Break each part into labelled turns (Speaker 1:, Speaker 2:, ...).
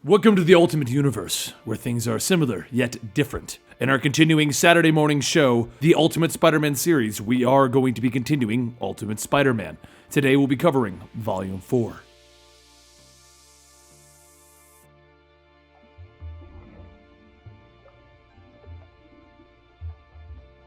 Speaker 1: Welcome to the Ultimate Universe, where things are similar yet different. In our continuing Saturday morning show, the Ultimate Spider-Man series, we are going to be continuing Ultimate Spider-Man. Today we'll be covering Volume 4.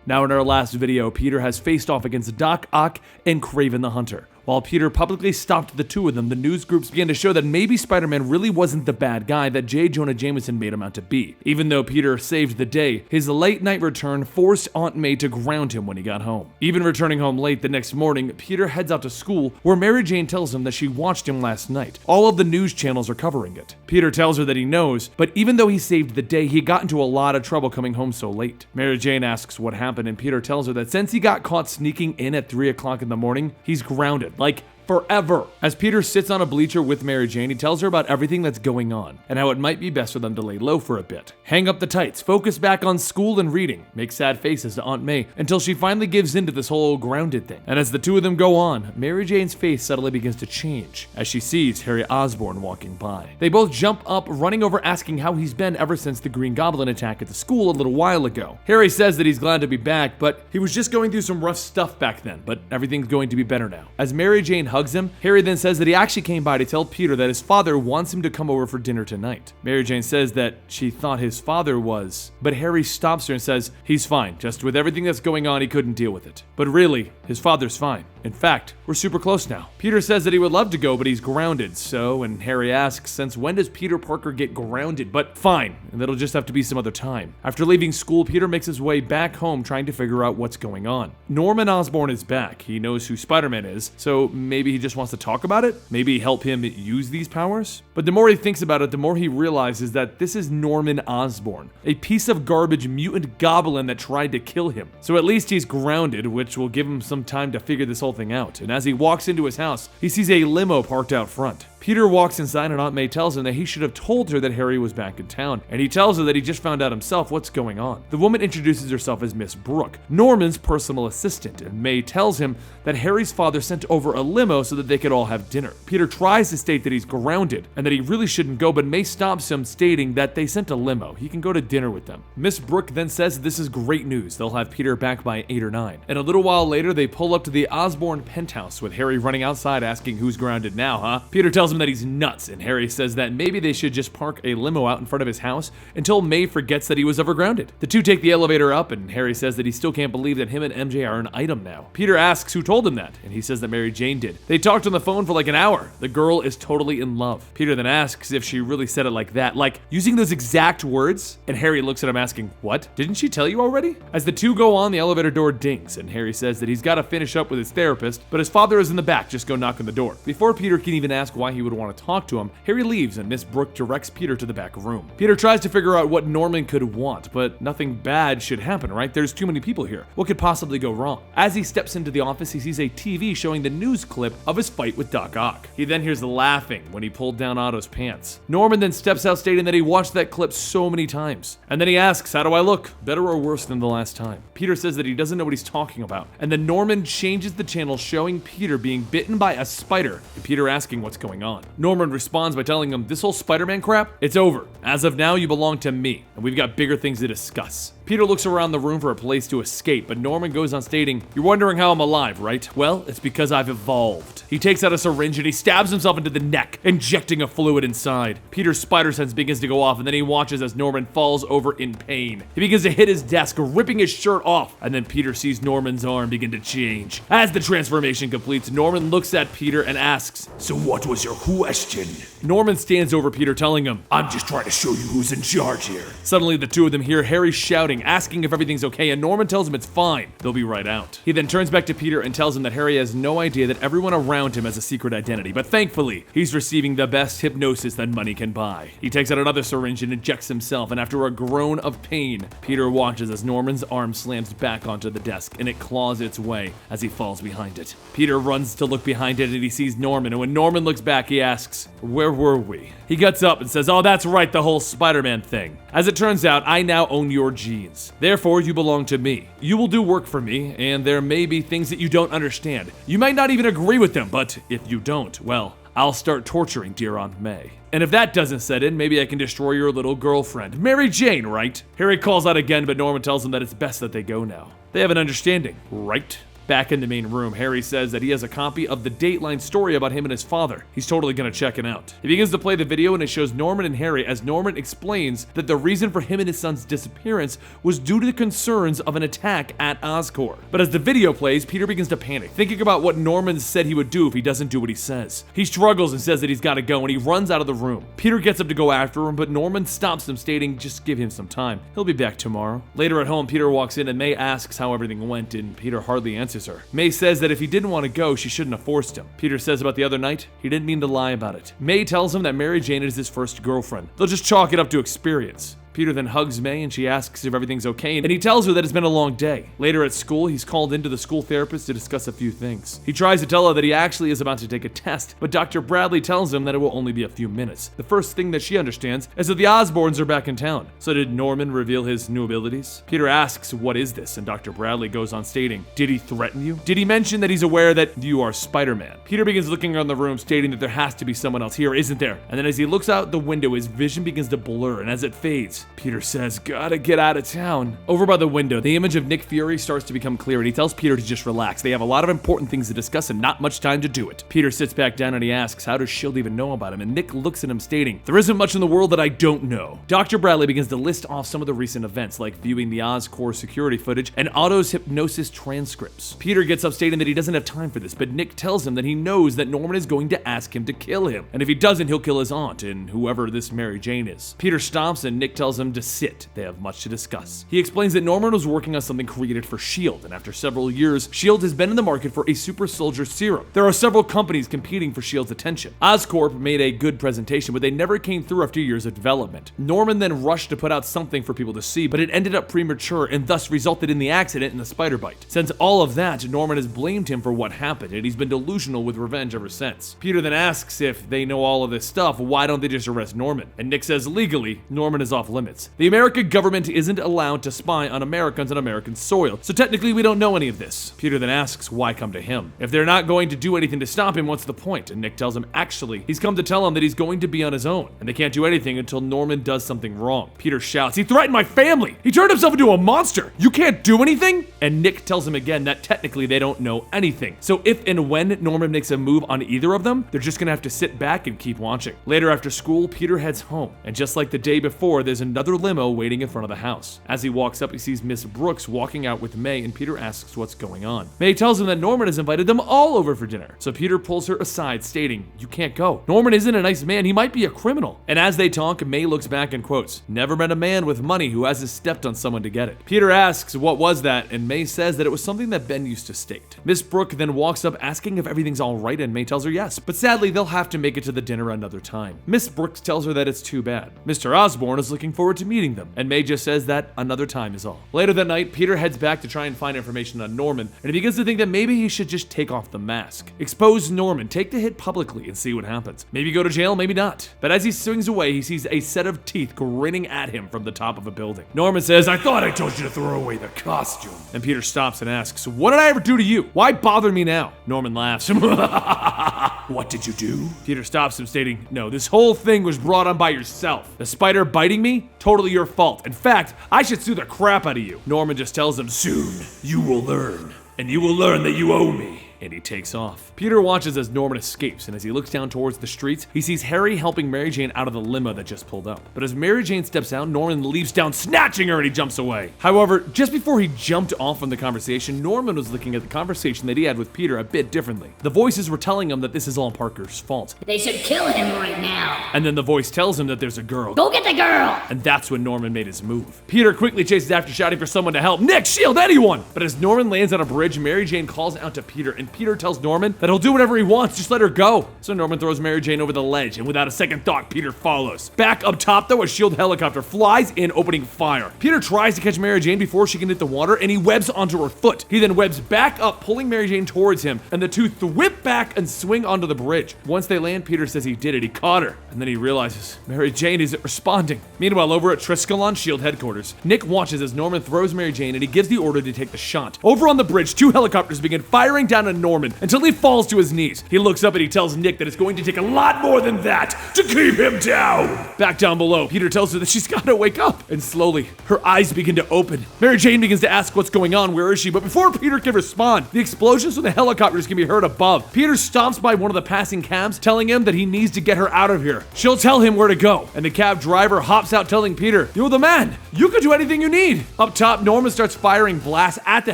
Speaker 1: Now in our last video, Peter has faced off against Doc Ock and Kraven the Hunter. While Peter publicly stopped the two of them, the news groups began to show that maybe Spider-Man really wasn't the bad guy that J. Jonah Jameson made him out to be. Even though Peter saved the day, his late-night return forced Aunt May to ground him when he got home. Even returning home late the next morning, Peter heads out to school, where Mary Jane tells him that she watched him last night. All of the news channels are covering it. Peter tells her that he knows, but even though he saved the day, he got into a lot of trouble coming home so late. Mary Jane asks what happened, and Peter tells her that since he got caught sneaking in at 3 o'clock in the morning, he's grounded. Like, forever. As Peter sits on a bleacher with Mary Jane, he tells her about everything that's going on, and how it might be best for them to lay low for a bit. Hang up the tights, focus back on school and reading, make sad faces to Aunt May, until she finally gives in to this whole grounded thing. And as the two of them go on, Mary Jane's face suddenly begins to change, as she sees Harry Osborn walking by. They both jump up, running over asking how he's been ever since the Green Goblin attack at the school a little while ago. Harry says that he's glad to be back, but he was just going through some rough stuff back then, but everything's going to be better now. As Mary Jane hugs him, Harry then says that he actually came by to tell Peter that his father wants him to come over for dinner tonight. Mary Jane says that she thought his father was, but Harry stops her and says he's fine, just with everything that's going on he couldn't deal with it. But really, his father's fine. In fact, we're super close now. Peter says that he would love to go, but he's grounded, so, and Harry asks, since when does Peter Parker get grounded? But fine, and that'll just have to be some other time. After leaving school, Peter makes his way back home trying to figure out what's going on. Norman Osborn is back. He knows who Spider-Man is, so maybe he just wants to talk about it? Maybe help him use these powers? But the more he thinks about it, the more he realizes that this is Norman Osborn, a piece of garbage mutant goblin that tried to kill him. So at least he's grounded, which will give him some time to figure this whole thing out. And as he walks into his house, he sees a limo parked out front. Peter walks inside and Aunt May tells him that he should have told her that Harry was back in town, and he tells her that he just found out himself what's going on. The woman introduces herself as Miss Brooke, Norman's personal assistant, and May tells him that Harry's father sent over a limo so that they could all have dinner. Peter tries to state that he's grounded and that he really shouldn't go, but May stops him, stating that they sent a limo. He can go to dinner with them. Miss Brooke then says this is great news. They'll have Peter back by 8 or 9. And a little while later, they pull up to the Osborn penthouse with Harry running outside asking who's grounded now, huh? Peter tells him that he's nuts, and Harry says that maybe they should just park a limo out in front of his house until May forgets that he was ever grounded. The two take the elevator up, and Harry says that he still can't believe that him and MJ are an item now. Peter asks who told him that, and he says that Mary Jane did. They talked on the phone for like an hour. The girl is totally in love. Peter then asks if she really said it like that, like using those exact words, and Harry looks at him asking, what? Didn't she tell you already? As the two go on, the elevator door dings, and Harry says that he's got to finish up with his therapist, but his father is in the back, just go knock on the door. Before Peter can even ask why he would want to talk to him, Harry leaves and Miss Brooke directs Peter to the back room. Peter tries to figure out what Norman could want, but nothing bad should happen, right? There's too many people here. What could possibly go wrong? As he steps into the office, he sees a TV showing the news clip of his fight with Doc Ock. He then hears laughing when he pulled down Otto's pants. Norman then steps out stating that he watched that clip so many times. And then he asks, how do I look? Better or worse than the last time? Peter says that he doesn't know what he's talking about. And then Norman changes the channel showing Peter being bitten by a spider, and Peter asking what's going on. Norman responds by telling him, this whole Spider-Man crap, it's over. As of now, you belong to me, and we've got bigger things to discuss. Peter looks around the room for a place to escape, but Norman goes on stating, you're wondering how I'm alive, right? Well, it's because I've evolved. He takes out a syringe and he stabs himself into the neck, injecting a fluid inside. Peter's spider sense begins to go off, and then he watches as Norman falls over in pain. He begins to hit his desk, ripping his shirt off, and then Peter sees Norman's arm begin to change. As the transformation completes, Norman looks at Peter and asks, so what was your question? Norman stands over Peter, telling him, I'm just trying to show you who's in charge here. Suddenly, the two of them hear Harry shouting, asking if everything's okay, and Norman tells him it's fine. They'll be right out. He then turns back to Peter and tells him that Harry has no idea that everyone around him has a secret identity, but thankfully, he's receiving the best hypnosis that money can buy. He takes out another syringe and injects himself, and after a groan of pain, Peter watches as Norman's arm slams back onto the desk, and it claws its way as he falls behind it. Peter runs to look behind it, and he sees Norman, and when Norman looks back, he asks, where were we? He gets up and says, oh, that's right, the whole Spider-Man thing. As it turns out, I now own your genes. Therefore, you belong to me. You will do work for me, and there may be things that you don't understand. You might not even agree with them, but if you don't, well, I'll start torturing dear Aunt May. And if that doesn't set in, maybe I can destroy your little girlfriend. Mary Jane, right? Harry calls out again, but Norman tells him that it's best that they go now. They have an understanding, right? Back in the main room, Harry says that he has a copy of the Dateline story about him and his father. He's totally gonna check it out. He begins to play the video and it shows Norman and Harry as Norman explains that the reason for him and his son's disappearance was due to the concerns of an attack at Oscorp. But as the video plays, Peter begins to panic, thinking about what Norman said he would do if he doesn't do what he says. He struggles and says that he's gotta go and he runs out of the room. Peter gets up to go after him, but Norman stops him, stating just give him some time. He'll be back tomorrow. Later at home, Peter walks in and May asks how everything went and Peter hardly answers her. May says that if he didn't want to go, she shouldn't have forced him. Peter says about the other night, he didn't mean to lie about it. May tells him that Mary Jane is his first girlfriend. They'll just chalk it up to experience. Peter then hugs May and she asks if everything's okay, and he tells her that it's been a long day. Later at school, he's called into the school therapist to discuss a few things. He tries to tell her that he actually is about to take a test, but Dr. Bradley tells him that it will only be a few minutes. The first thing that she understands is that the Osborns are back in town. So did Norman reveal his new abilities? Peter asks, what is this? And Dr. Bradley goes on stating, did he threaten you? Did he mention that he's aware that you are Spider-Man? Peter begins looking around the room, stating that there has to be someone else here, isn't there? And then as he looks out the window, his vision begins to blur, and as it fades, Peter says, gotta get out of town. Over by the window, the image of Nick Fury starts to become clear and he tells Peter to just relax. They have a lot of important things to discuss and not much time to do it. Peter sits back down and he asks, how does S.H.I.E.L.D. even know about him? And Nick looks at him stating, there isn't much in the world that I don't know. Dr. Bradley begins to list off some of the recent events, like viewing the Oscorp security footage and Otto's hypnosis transcripts. Peter gets up stating that he doesn't have time for this, but Nick tells him that he knows that Norman is going to ask him to kill him. And if he doesn't, he'll kill his aunt and whoever this Mary Jane is. Peter stops and Nick tells him to sit. They have much to discuss. He explains that Norman was working on something created for S.H.I.E.L.D., and after several years, S.H.I.E.L.D. has been in the market for a super soldier serum. There are several companies competing for S.H.I.E.L.D.'s attention. Oscorp made a good presentation, but they never came through after years of development. Norman then rushed to put out something for people to see, but it ended up premature and thus resulted in the accident and the spider bite. Since all of that, Norman has blamed him for what happened, and he's been delusional with revenge ever since. Peter then asks if they know all of this stuff, why don't they just arrest Norman? And Nick says legally, Norman is off limits. The American government isn't allowed to spy on Americans on American soil, so technically we don't know any of this. Peter then asks why come to him. If they're not going to do anything to stop him, what's the point? And Nick tells him actually, he's come to tell him that he's going to be on his own, and they can't do anything until Norman does something wrong. Peter shouts, he threatened my family! He turned himself into a monster! You can't do anything? And Nick tells him again that technically they don't know anything. So if and when Norman makes a move on either of them, they're just gonna have to sit back and keep watching. Later after school, Peter heads home, and just like the day before, there's another limo waiting in front of the house. As he walks up, he sees Miss Brooks walking out with May, and Peter asks what's going on. May tells him that Norman has invited them all over for dinner. So Peter pulls her aside, stating, you can't go. Norman isn't a nice man, he might be a criminal. And as they talk, May looks back and quotes, never met a man with money who hasn't stepped on someone to get it. Peter asks what was that, and May says that it was something that Ben used to state. Miss Brooke then walks up asking if everything's alright, and May tells her yes, but sadly they'll have to make it to the dinner another time. Miss Brooks tells her that it's too bad. Mr. Osborn is looking forward to meeting them, and May just says that another time is all. Later that night, Peter heads back to try and find information on Norman, and he begins to think that maybe he should just take off the mask. Expose Norman, take the hit publicly, and see what happens. Maybe go to jail, maybe not. But as he swings away, he sees a set of teeth grinning at him from the top of a building. Norman says, I thought I told you to throw away the costume. And Peter stops and asks, what did I ever do to you? Why bother me now? Norman laughs. What did you do? Peter stops him, stating, no, this whole thing was brought on by yourself. The spider biting me? Totally your fault. In fact, I should sue the crap out of you. Norman just tells him, soon, you will learn. And you will learn that you owe me. And he takes off. Peter watches as Norman escapes, and as he looks down towards the streets, he sees Harry helping Mary Jane out of the limo that just pulled up. But as Mary Jane steps out, Norman leaps down, snatching her, and he jumps away. However, just before he jumped off from the conversation, Norman was looking at the conversation that he had with Peter a bit differently. The voices were telling him that this is all Parker's fault.
Speaker 2: They should kill him right now.
Speaker 1: And then the voice tells him that there's a girl.
Speaker 2: Go get the girl!
Speaker 1: And that's when Norman made his move. Peter quickly chases after, shouting for someone to help. Nick, shield anyone! But as Norman lands on a bridge, Mary Jane calls out to Peter, and Peter tells Norman that he'll do whatever he wants, just let her go. So Norman throws Mary Jane over the ledge, and without a second thought, Peter follows. Back up top though, a S.H.I.E.L.D. helicopter flies in, opening fire. Peter tries to catch Mary Jane before she can hit the water, and he webs onto her foot. He then webs back up, pulling Mary Jane towards him, and the two whip back and swing onto the bridge. Once they land, Peter says he did it, he caught her, and then he realizes Mary Jane isn't responding. Meanwhile, over at Triskelon S.H.I.E.L.D. headquarters, Nick watches as Norman throws Mary Jane, and he gives the order to take the shot. Over on the bridge, two helicopters begin firing down on on Norman until he falls to his knees. He looks up and he tells Nick that it's going to take a lot more than that to keep him down. Back down below, Peter tells her that she's gotta wake up. And slowly, her eyes begin to open. Mary Jane begins to ask what's going on, where is she? But before Peter can respond, the explosions from the helicopters can be heard above. Peter stops by one of the passing cabs, telling him that he needs to get her out of here. She'll tell him where to go. And the cab driver hops out telling Peter, "You're the man. You can do anything you need." Up top, Norman starts firing blasts at the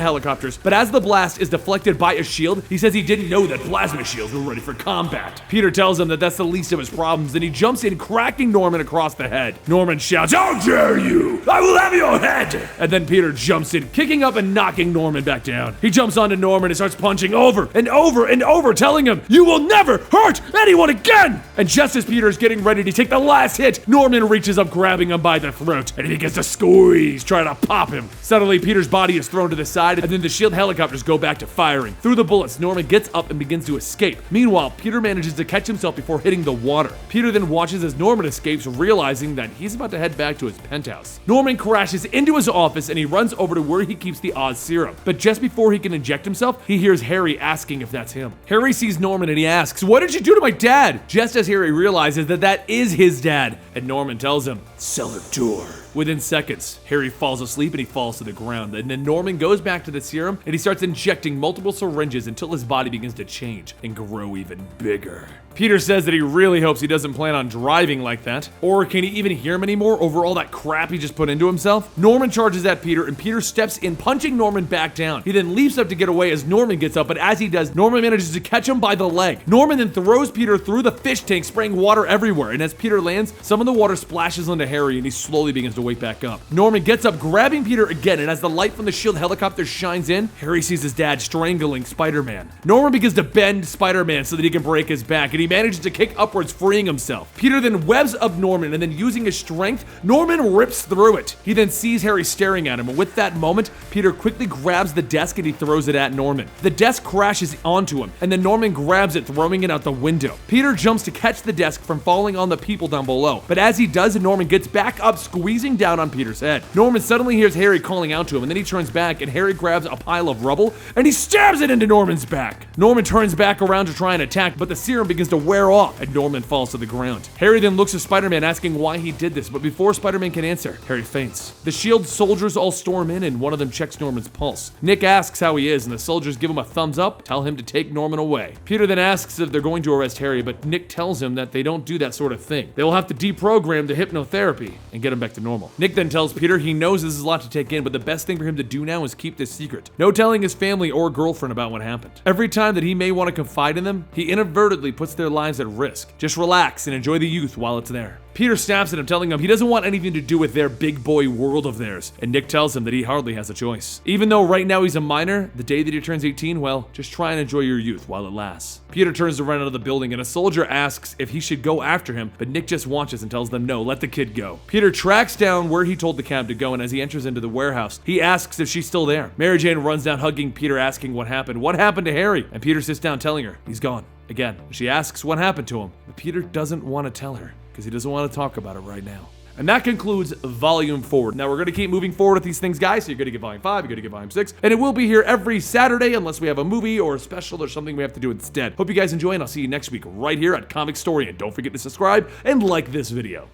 Speaker 1: helicopters, but as the blast is deflected by a shield, he says he didn't know that plasma shields were ready for combat. Peter tells him that that's the least of his problems, and he jumps in, cracking Norman across the head. Norman shouts, "How dare you! I will have your head!" And then Peter jumps in, kicking up and knocking Norman back down. He jumps onto Norman and starts punching over and over and over, telling him, "You will never hurt anyone again!" And just as Peter is getting ready to take the last hit, Norman reaches up, grabbing him by the throat, and he begins to squeeze, trying to pop him. Suddenly, Peter's body is thrown to the side, and then the shield helicopters go back to firing. Through the bullets, Norman gets up and begins to escape. Meanwhile, Peter manages to catch himself before hitting the water. Peter then watches as Norman escapes, realizing that he's about to head back to his penthouse. Norman crashes into his office and he runs over to where he keeps the Oz serum. But just before he can inject himself, he hears Harry asking if that's him. Harry sees Norman and he asks, "What did you do to my dad?" Just as Harry realizes that that is his dad, and Norman tells him, "Cellar door." Within seconds, Harry falls asleep and he falls to the ground. And then Norman goes back to the serum and he starts injecting multiple syringes until his body begins to change and grow even bigger. Peter says that he really hopes he doesn't plan on driving like that. Or can he even hear him anymore over all that crap he just put into himself? Norman charges at Peter and Peter steps in, punching Norman back down. He then leaps up to get away as Norman gets up, but as he does, Norman manages to catch him by the leg. Norman then throws Peter through the fish tank, spraying water everywhere. And as Peter lands, some of the water splashes onto Harry and he slowly begins to wake back up. Norman gets up, grabbing Peter again, and as the light from the shield helicopter shines in, Harry sees his dad strangling Spider-Man. Norman begins to bend Spider-Man so that he can break his back, and he manages to kick upwards, freeing himself. Peter then webs up Norman, and then using his strength, Norman rips through it. He then sees Harry staring at him, and with that moment, Peter quickly grabs the desk and he throws it at Norman. The desk crashes onto him, and then Norman grabs it, throwing it out the window. Peter jumps to catch the desk from falling on the people down below, but as he does, Norman gets back up, squeezing down on Peter's head. Norman suddenly hears Harry calling out to him, and then he turns back, and Harry grabs a pile of rubble, and he stabs it into Norman's back. Norman turns back around to try and attack, but the serum begins to wear off, and Norman falls to the ground. Harry then looks at Spider-Man, asking why he did this, but before Spider-Man can answer, Harry faints. The SHIELD soldiers all storm in, and one of them checks Norman's pulse. Nick asks how he is, and the soldiers give him a thumbs up, tell him to take Norman away. Peter then asks if they're going to arrest Harry, but Nick tells him that they don't do that sort of thing. They will have to deprogram the hypnotherapy and get him back to normal. Nick then tells Peter he knows this is a lot to take in, but the best thing for him to do now is keep this secret. No telling his family or girlfriend about what happened. Every time that he may want to confide in them, he inadvertently puts their lives at risk. Just relax and enjoy the youth while it's there. Peter snaps at him, telling him he doesn't want anything to do with their big boy world of theirs, and Nick tells him that he hardly has a choice. Even though right now he's a minor, the day that he turns 18, well, just try and enjoy your youth while it lasts. Peter turns to run out of the building, and a soldier asks if he should go after him, but Nick just watches and tells them no, let the kid go. Peter tracks down where he told the cab to go, and as he enters into the warehouse, he asks if she's still there. Mary Jane runs down, hugging Peter, asking what happened to Harry, and Peter sits down, telling her he's gone. Again, she asks what happened to him, but Peter doesn't want to tell her, because he doesn't want to talk about it right now. And that concludes Volume 4. Now, we're going to keep moving forward with these things, guys. So you're going to get Volume 5, you're going to get Volume 6. And it will be here every Saturday unless we have a movie or a special or something we have to do instead. Hope you guys enjoy, and I'll see you next week right here at Comicstorian. Don't forget to subscribe and like this video.